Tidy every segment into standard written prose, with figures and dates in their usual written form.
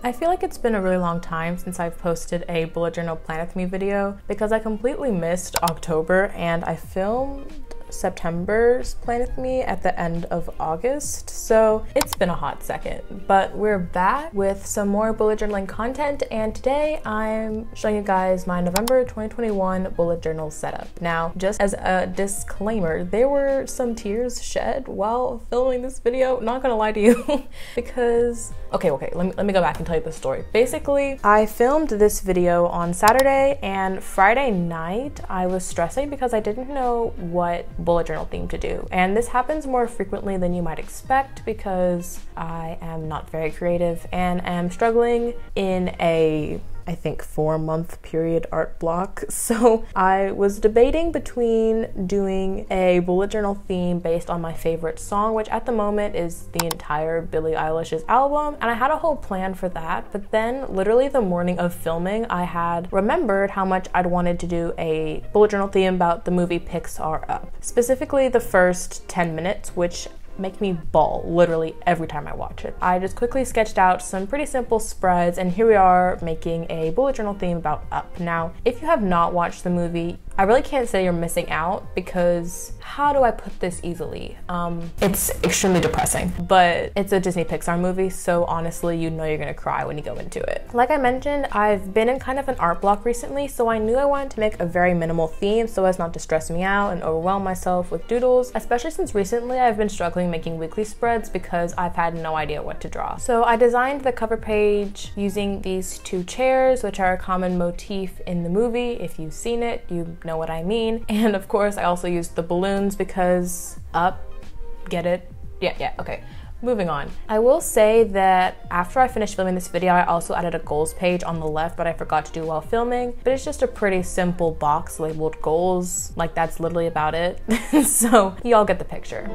I feel like it's been a really long time since I've posted a bullet journal plan with me video because I completely missed October and I filmed September's plan with me at the end of August, so it's been a hot second. But we're back with some more bullet journaling content, and today I'm showing you guys my November 2021 bullet journal setup. Now, just as a disclaimer, there were some tears shed while filming this video, not gonna lie to you, because okay, let me go back and tell you the story. Basically, I filmed this video on Saturday, and Friday night I was stressing because I didn't know what bullet journal theme to do. And this happens more frequently than you might expect because I am not very creative and am struggling in a, I think, 4-month period art block. So I was debating between doing a bullet journal theme based on my favorite song, which at the moment is the entire Billie Eilish's album, and I had a whole plan for that, but then literally the morning of filming I had remembered how much I'd wanted to do a bullet journal theme about the movie Pixar Up, specifically the first 10 minutes, which make me bawl literally every time I watch it. I just quickly sketched out some pretty simple spreads, and here we are making a bullet journal theme about Up. Now, if you have not watched the movie, I really can't say you're missing out because how do I put this easily? It's extremely depressing, but it's a Disney Pixar movie, so honestly, you know you're gonna cry when you go into it. Like I mentioned, I've been in kind of an art block recently, so I knew I wanted to make a very minimal theme so as not to stress me out and overwhelm myself with doodles, especially since recently I've been struggling making weekly spreads because I've had no idea what to draw. So I designed the cover page using these two chairs, which are a common motif in the movie. If you've seen it, you know what I mean. And of course I also used the balloons because Up, get it? Yeah, okay. Moving on. I will say that after I finished filming this video, I also added a goals page on the left, but I forgot to do while filming. But it's just a pretty simple box labeled goals. Like, that's literally about it. So y'all get the picture.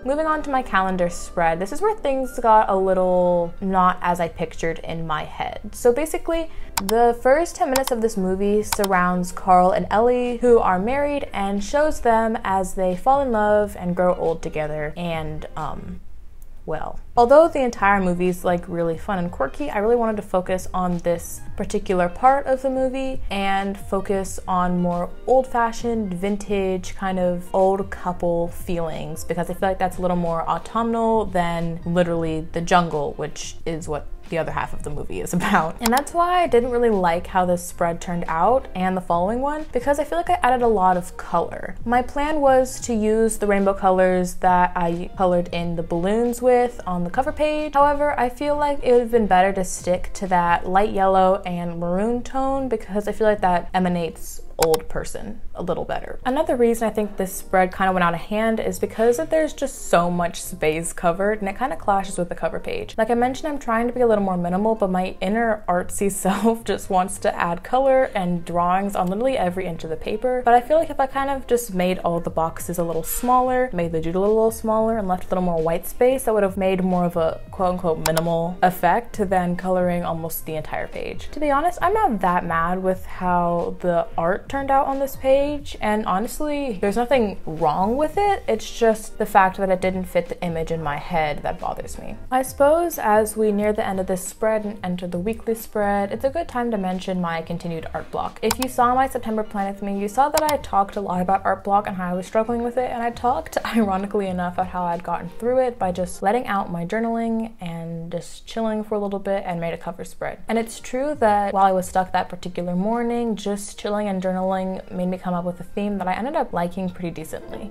Moving on to my calendar spread, this is where things got a little not as I pictured in my head. So basically, the first 10 minutes of this movie surrounds Carl and Ellie, who are married, and shows them as they fall in love and grow old together. And well, although the entire movie is like really fun and quirky, I really wanted to focus on this particular part of the movie and focus on more old-fashioned, vintage, kind of old couple feelings, because I feel like that's a little more autumnal than literally the jungle, which is what the other half of the movie is about. And that's why I didn't really like how this spread turned out and the following one, because I feel like I added a lot of color. My plan was to use the rainbow colors that I colored in the balloons with on the cover page. However, I feel like it would have been better to stick to that light yellow and maroon tone because I feel like that emanates old person a little better. Another reason I think this spread kind of went out of hand is because there's just so much space covered and it kind of clashes with the cover page. Like I mentioned, I'm trying to be a little more minimal, but my inner artsy self just wants to add color and drawings on literally every inch of the paper. But I feel like if I kind of just made all the boxes a little smaller, made the doodle a little smaller, and left a little more white space, that would have made more of a quote-unquote minimal effect than coloring almost the entire page. To be honest, I'm not that mad with how the art turned out on this page, and honestly there's nothing wrong with it. It's just the fact that it didn't fit the image in my head that bothers me. I suppose as we near the end of this spread and enter the weekly spread, it's a good time to mention my continued art block. If you saw my September plan with me, you saw that I talked a lot about art block and how I was struggling with it, and I talked ironically enough about how I'd gotten through it by just letting out my journaling and just chilling for a little bit and made a cover spread. And it's true that while I was stuck that particular morning, just chilling and journaling made me come up with a theme that I ended up liking pretty decently.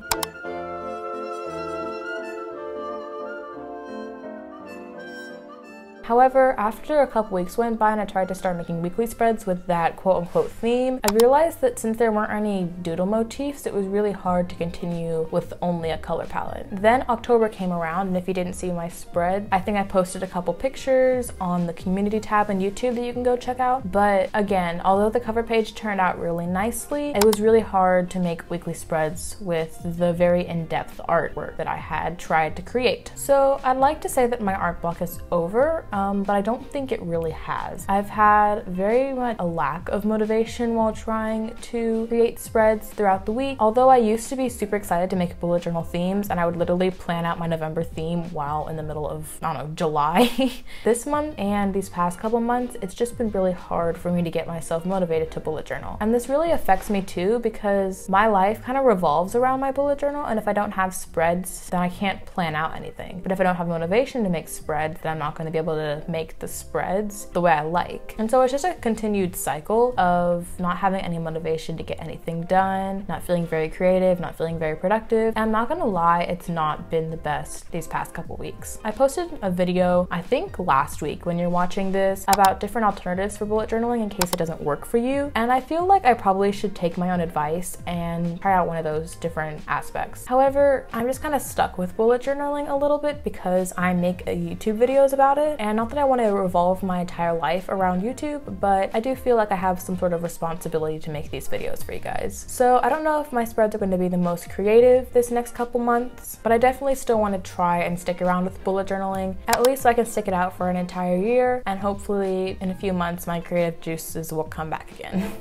However, after a couple weeks went by and I tried to start making weekly spreads with that quote-unquote theme, I realized that since there weren't any doodle motifs, it was really hard to continue with only a color palette. Then October came around, and if you didn't see my spread, I think I posted a couple pictures on the community tab on YouTube that you can go check out. But again, although the cover page turned out really nicely, it was really hard to make weekly spreads with the very in-depth artwork that I had tried to create. So I'd like to say that my art block is over. but I don't think it really has. I've had very much a lack of motivation while trying to create spreads throughout the week. Although I used to be super excited to make bullet journal themes, and I would literally plan out my November theme while in the middle of, I don't know, July. This month and these past couple months, it's just been really hard for me to get myself motivated to bullet journal. And this really affects me too, because my life kind of revolves around my bullet journal, and if I don't have spreads, then I can't plan out anything. But if I don't have motivation to make spreads, then I'm not going to be able to make the spreads the way I like. And so it's just a continued cycle of not having any motivation to get anything done, not feeling very creative, not feeling very productive. And I'm not gonna lie, it's not been the best these past couple weeks. I posted a video, I think last week when you're watching this, about different alternatives for bullet journaling in case it doesn't work for you. And I feel like I probably should take my own advice and try out one of those different aspects. However, I'm just kind of stuck with bullet journaling a little bit because I make YouTube videos about it. And not that I want to revolve my entire life around YouTube, but I do feel like I have some sort of responsibility to make these videos for you guys. So I don't know if my spreads are going to be the most creative this next couple months, but I definitely still want to try and stick around with bullet journaling, at least so I can stick it out for an entire year, and hopefully in a few months my creative juices will come back again.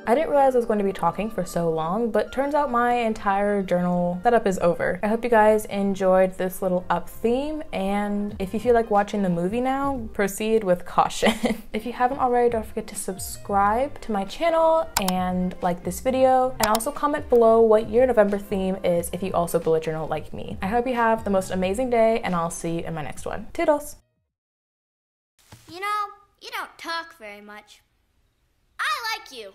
I didn't realize I was going to be talking for so long, but turns out my entire journal setup is over. I hope you guys enjoyed this little up theme, and if you feel like watching the movie now, proceed with caution. If you haven't already, don't forget to subscribe to my channel and like this video, and also comment below what your November theme is if you also bullet journal like me. I hope you have the most amazing day, and I'll see you in my next one. Toodles! You know, you don't talk very much. I like you.